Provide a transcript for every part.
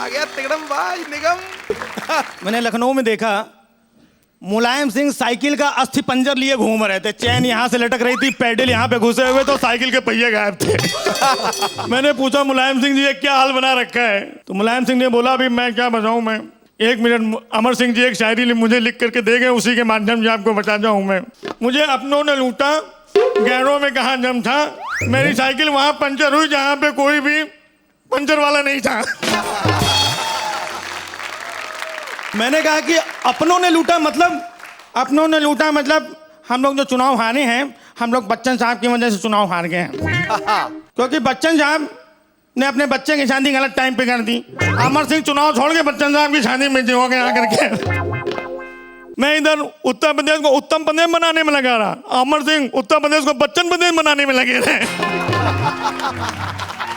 आ गया तिगड़म भाई निगम। मैंने लखनऊ में देखा, मुलायम सिंह साइकिल का अस्थि पंजर लिए घूम रहे थे। चैन यहाँ से लटक रही थी, पैडल यहाँ पे घुसे हुए तो साइकिल के पहिए गायब थे। मैंने पूछा मुलायम सिंह जी ये क्या हाल बना रखा है? तो मुलायम सिंह ने बोला अभी मैं क्या बताऊं, मैं 1 मिनट, अमर सिंह जी एक शायरी मुझे लिख करके दे गए, उसी के माध्यम से आपको बताता हूँ मैं। मुझे अपनों ने लूटा, गैरों में कहाँ जम था, मेरी साइकिल वहां पंचर हुई जहाँ पे कोई भी पंचर वाला नहीं था। मैंने कहा कि अपनों ने लूटा मतलब, अपनों ने लूटा मतलब हम लोग जो चुनाव हारे हैं, हम लोग बच्चन साहब की वजह से चुनाव हार गए हैं। क्योंकि बच्चन साहब ने अपने बच्चे की शादी गलत टाइम पे कर दी। अमर सिंह चुनाव छोड़ के बच्चन साहब की शादी में हो गए आकर के। मैं इधर उत्तर प्रदेश को उत्तम प्रदेश बनाने में लगा रहा, अमर सिंह उत्तर प्रदेश को बच्चन प्रदेश बनाने में लगे थे।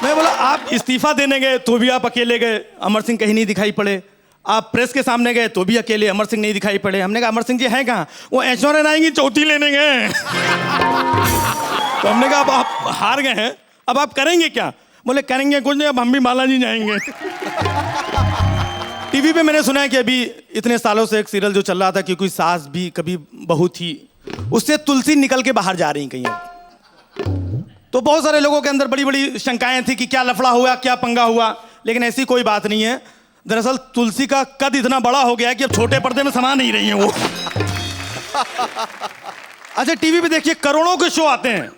मैं बोला आप इस्तीफा देने गए तो भी आप अकेले गए, अमर सिंह कहीं नहीं दिखाई पड़े। आप प्रेस के सामने गए तो भी अकेले, अमर सिंह नहीं दिखाई पड़े। हमने कहा अमर सिंह जी हैं कहाँ? वो ऐश्वर्या राय की चौथी लेने गए। तो हमने कहा अब आप हार गए हैं, अब आप करेंगे क्या? बोले करेंगे कुछ नहीं, अब हम भी बालाजी जाएंगे। टीवी पे मैंने सुना है कि अभी इतने सालों से एक सीरियल जो चल रहा था कि कोई सास भी कभी बहू थी, उससे तुलसी निकल के बाहर जा रही कहीं। तो बहुत सारे लोगों के अंदर बड़ी बड़ी शंकाएं थी कि क्या लफड़ा हुआ, क्या पंगा हुआ, लेकिन ऐसी कोई बात नहीं है। दरअसल तुलसी का कद इतना बड़ा हो गया है कि अब छोटे पर्दे में समा नहीं रही है वो। अच्छा टीवी पे देखिए करोड़ों के शो आते हैं,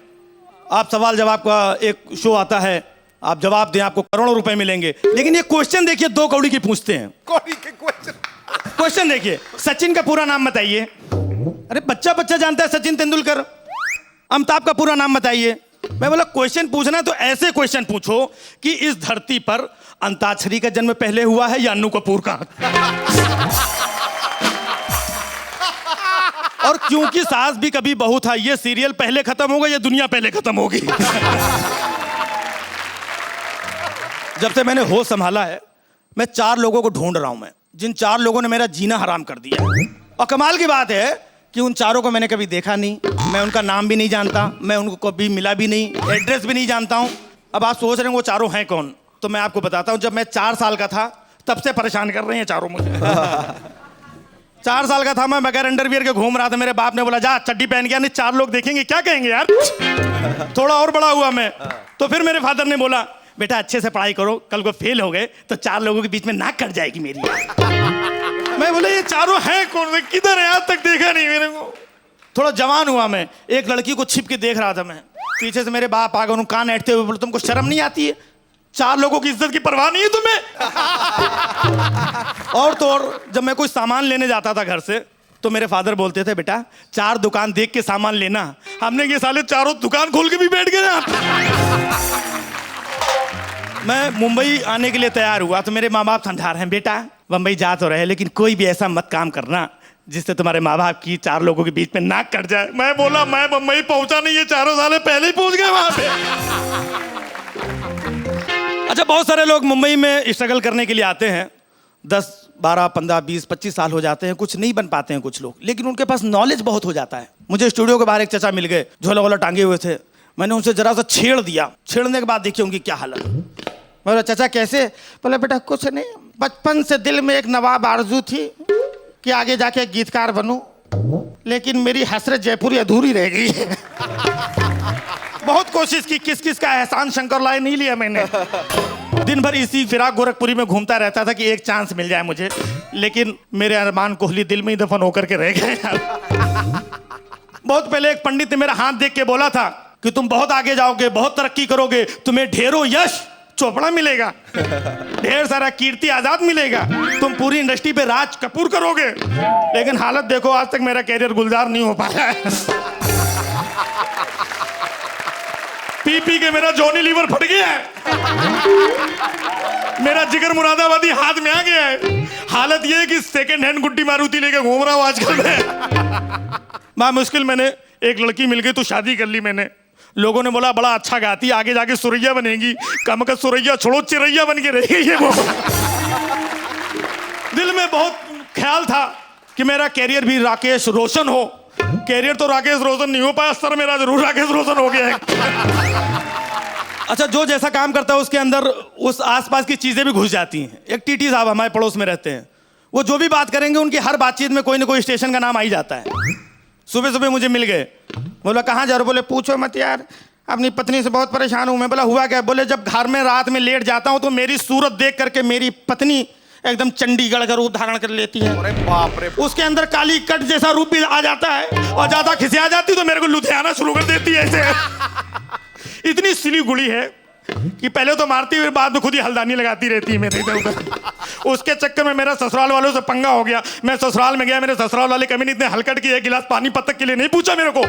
आप सवाल जवाब का एक शो आता है, आप जवाब दें आपको करोड़ों रुपए मिलेंगे। लेकिन ये क्वेश्चन देखिए 2 कौड़ी की पूछते हैं। कौड़ी के क्वेश्चन देखिए, सचिन का पूरा नाम बताइए। अरे बच्चा बच्चा जानता है सचिन तेंदुलकर। अमिताभ का पूरा नाम बताइए। मैं बोला क्वेश्चन पूछना है तो ऐसे क्वेश्चन पूछो कि इस धरती पर अंताक्षरी का जन्म पहले हुआ है या अन्नू कपूर का? और क्योंकि सास भी कभी बहू था, ये सीरियल पहले खत्म होगा या दुनिया पहले खत्म होगी? जब से मैंने होश संभाला है, मैं 4 लोगों को ढूंढ रहा हूं, मैं जिन 4 लोगों ने मेरा जीना हराम कर दिया। और कमाल की बात है कि उन चारों को मैंने कभी देखा नहीं, मैं उनका नाम भी नहीं जानता, मैं उनको कभी मिला भी नहीं, एड्रेस भी नहीं जानता हूं। अब आप सोच रहे हैं वो चारों हैं कौन? तो मैं आपको बताता हूं, जब मैं 4 साल का था तब से परेशान कर रहे हैं चारों मुझे। 4 साल का था मैं, बगैर अंडरवियर के घूम रहा था। मेरे बाप ने बोला जा चड्डी पहन के, नहीं 4 लोग देखेंगे क्या कहेंगे यार। थोड़ा और बड़ा हुआ मैं, तो फिर मेरे फादर ने बोला बेटा अच्छे से पढ़ाई करो, कल को फेल हो गए तो 4 लोगों के बीच में नाक कट जाएगी मेरी। मैं बोले ये चारों हैं कौन, किधर है, आज तक देखा नहीं मेरे को। थोड़ा जवान हुआ मैं, एक लड़की को छिप के देख रहा था मैं, पीछे से मेरे बाप आ गए, उन्होंने कान ऐंठते हुए बोले तुमको शर्म नहीं आती है? 4 लोगों की इज्जत की परवाह नहीं है तुम्हें? और तो और जब मैं कोई सामान लेने जाता था घर से तो मेरे फादर बोलते थे बेटा 4 दुकान देख के सामान लेना। हमने ये साले चारों दुकान खोल के भी बैठ गए ना। मैं मुंबई आने के लिए तैयार हुआ तो मेरे माँ बाप समझा रहे हैं बेटा मुंबई जा तो रहे लेकिन कोई भी ऐसा मत काम करना जिससे तुम्हारे माँ बाप की 4 लोगों के बीच में नाक कट जाए। मैं बोला मैं मुंबई पहुंचा नहीं, ये 4 साल पहले ही पहुंच गए वहां पे। अच्छा बहुत सारे लोग मुंबई में स्ट्रगल करने के लिए आते हैं, 10, 12, 15, 20, 25 साल हो जाते हैं, कुछ नहीं बन पाते हैं कुछ लोग, लेकिन उनके पास नॉलेज बहुत हो जाता है। मुझे स्टूडियो के बाहर एक चाचा मिल गए, झोला वोला टांगे हुए थे। मैंने उनसे जरा सा छेड़ दिया, छेड़ने के बाद देखिए उनकी क्या हालत। मैं बोला चाचा कैसे? बोले बेटा कुछ नहीं, बचपन से दिल में एक नवाब आरजू थी कि आगे जाके गीतकार बनूं, लेकिन मेरी हसरत जयपुरी अधूरी रह गई है। बहुत कोशिश की, किस किस का एहसान शंकर लाए नहीं लिया मैंने। दिन भर इसी फिराक गोरखपुरी में घूमता रहता था कि एक चांस मिल जाए मुझे, लेकिन मेरे अरमान कोहली दिल में ही दफन होकर के रह गए। बहुत पहले एक पंडित ने मेरा हाथ देख के बोला था कि तुम बहुत आगे जाओगे, बहुत तरक्की करोगे, तुम्हें ढेरों यश चोपड़ा मिलेगा, ढेर सारा कीर्ति आजाद मिलेगा, तुम पूरी इंडस्ट्री पे राज कपूर करोगे। लेकिन हालत देखो, आज तक मेरा कैरियर गुलजार नहीं हो पाया है। पी पी के मेरा जॉनी लीवर फट गया है, मेरा जिगर मुरादाबादी हाथ में आ गया है। हालत यह है कि सेकंड हैंड गुड्डी मारुति लेके घूम रहा हूं आजकल मैं। मां मुश्किल मैंने एक लड़की मिल गई तो शादी कर ली मैंने। लोगों ने बोला बड़ा अच्छा गाती, आगे जाके सुरैया बनेगी। कम का सुरैया छोड़ो, चिरैया बन के रहेगी ये वो। दिल में बहुत ख्याल था कि मेरा कैरियर भी राकेश रोशन हो। कैरियर तो राकेश रोशन नहीं हो पाया, सर मेरा जरूर राकेश रोशन हो गया है। अच्छा, जो जैसा काम करता है उसके अंदर उस आसपास की चीजें भी घुस जाती हैं। एक टीटी साहब हमारे पड़ोस में रहते हैं, वो जो भी बात करेंगे उनकी हर बातचीत में कोई ना कोई स्टेशन का नाम आ ही जाता है। सुबह सुबह मुझे मिल गए, बोला कहाँ जा रहे हो? बोले पूछो मत यार, अपनी पत्नी से बहुत परेशान हूँ मैं। बोला हुआ क्या? बोले जब घर में रात में लेट जाता हूँ तो मेरी सूरत देख करके मेरी पत्नी एकदम चंडीगढ़ का रूप धारण कर लेती है। अरे बाप रे, उसके अंदर काली कट जैसा रूप भी आ जाता है, और ज्यादा खिसिया जाती तो मेरे को लुधियाना शुरू कर देती है ऐसे। इतनी सिली गुड़ी है कि पहले तो मारती हुई बाद में खुद ही हल्दानी लगाती रहती है मेरे इधर उधर। उसके चक्कर में मेरा ससुराल वालों से पंगा हो गया। मैं ससुराल में गया, मेरे ससुराल वाले कभी नहीं इतने हलकट की एक गिलास पानी पत्तक के लिए नहीं पूछा मेरे को।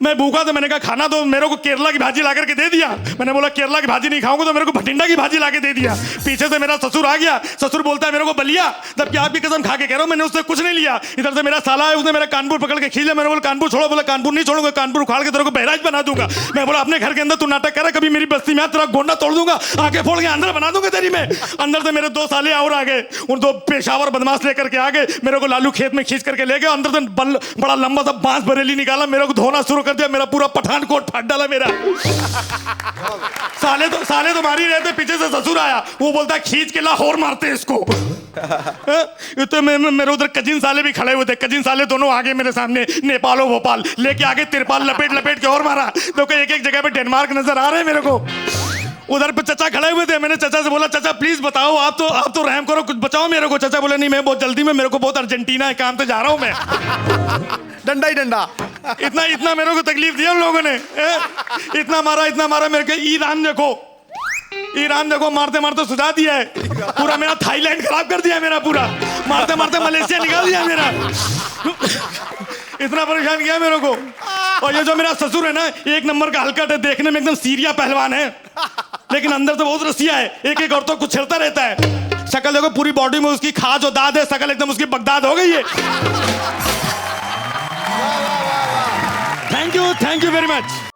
मैं भूखा तो मैंने कहा खाना दो, मेरे को केरला की भाजी ला करके दे दिया। मैंने बोला केरला की भाजी नहीं खाऊंगा, तो मेरे को भटिंडा की भाजी ला के दे दिया। पीछे से मेरा ससुर आ गया, ससुर बोलता है मेरे को बलिया, जबकि आपकी कसम खा के कह रहा हूँ मैंने उससे कुछ नहीं लिया। इधर से मेरा साला है, उसने मेरा कानपुर पकड़ के खींच लिया। मैंने बोला कानपुर छोड़ो, बोला कानपुर नहीं छोड़ूंगा, कानपुर उखाड़ के तेरे को बहराइच बना दूंगा। मैं बोला अपने घर के अंदर तू नाटक कर, कभी मेरी बस्ती में तेरा गोंडा तोड़ दूंगा, आके फोड़ के अंदर बना दूंगा तेरी में। अंदर से मेरे दो साले और आ गए, उन दो पेशावर बदमाश लेकर के आ गए, मेरे को लालू खेत में खींच करके ले गए। अंदर से बड़ा लंबा सा बांस बरेली निकाला, मेरे को धोना शुरू कर दिया, मेरा पूरा पठानकोट फाड़ डाला मेरा। साले तो मार ही रहे थे, पीछे से ससुर आया, वो बोलता है खींच के लाहौर मारते हैं इसको। तो मेरे उधर कजिन साले भी खड़े हुए थे, कजिन साले दोनों आगे मेरे सामने, नेपाल और भोपाल लेके आगे तिरपाल लपेट लपेट के और मारा। तो एक एक जगह पे डेनमार्क नजर आ रहे हैं मेरे को। उधर पे चचा खड़े हुए थे, मैंने चचा से बोला चाचा प्लीज बताओ, आप तो रहम करो, कुछ बचाओ मेरे को। चचा बोले नहीं मैं बहुत जल्दी में, मेरे को बहुत अर्जेंटीना है काम पे जा रहा हूं मैं। डंडा ही डंडा। इतना मेरे को तकलीफ दिया उन लोगों ने, इतना मारा मेरे को। ईरान देखो मारते मारते सुझा दिया है, पूरा मेरा थाईलैंड खराब कर दिया मेरा, पूरा मारते मारते मलेशिया निकाल दिया मेरा। इतना परेशान किया मेरे को। और ये जो मेरा ससुर है ना, एक नंबर का हलकट है, देखने में एकदम सीरिया पहलवान है, लेकिन अंदर से बहुत रसिया है, एक एक औरतों को छेड़ता रहता है। शक्ल देखो, पूरी बॉडी में उसकी खाज और दाद है, शक्ल एकदम उसकी बगदाद हो गई है। Thank you very much.